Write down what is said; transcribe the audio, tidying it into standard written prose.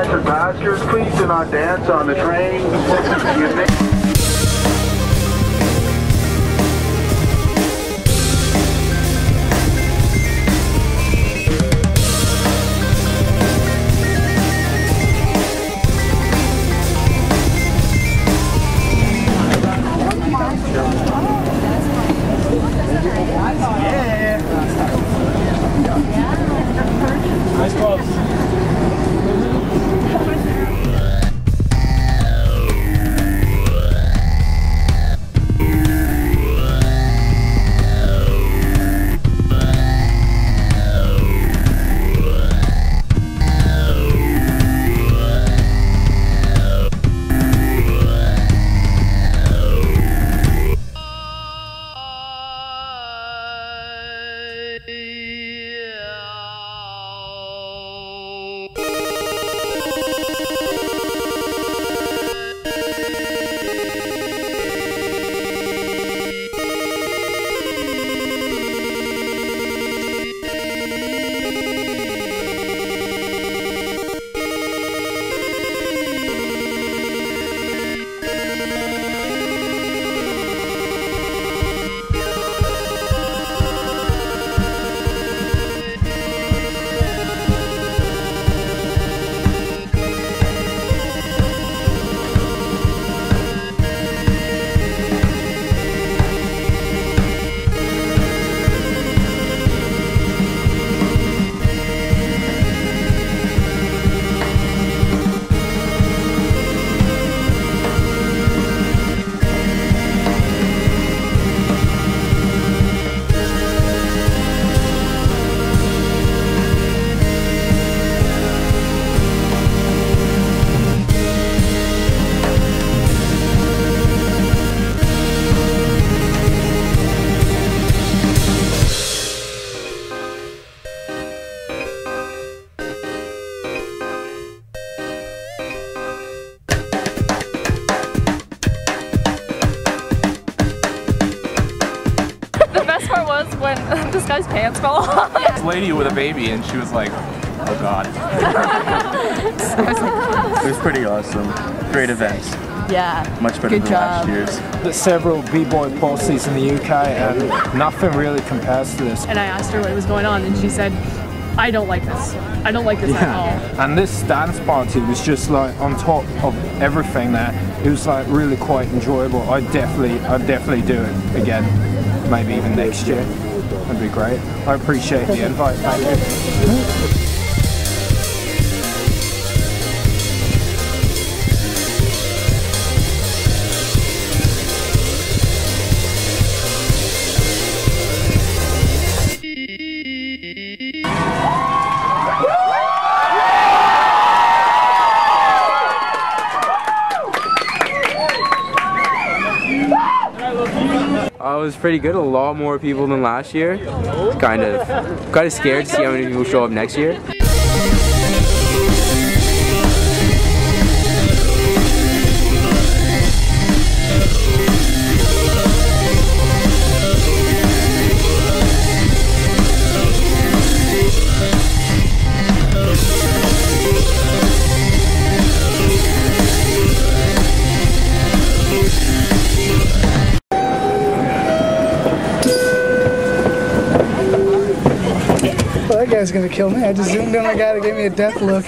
guys are bastards. Please do not dance on the train. Nice balls. The best part was when this guy's pants fell off. This lady with a baby, and she was like, oh god. It was pretty awesome. Great events. Yeah. Much better Good than job. last year's. There's several b-boy policies in the UK and nothing really compares to this. And I asked her what was going on and she said, I don't like this. I don't like this at all. And this dance party was just like on top of everything there. It was like really quite enjoyable. I'd definitely do it again. Maybe even next year. That'd be great. I appreciate the invite. Thank you. It was pretty good. A lot more people than last year. Kind of scared to see how many people show up next year. Well, that guy's gonna kill me. I just zoomed in on a guy that gave me a death look.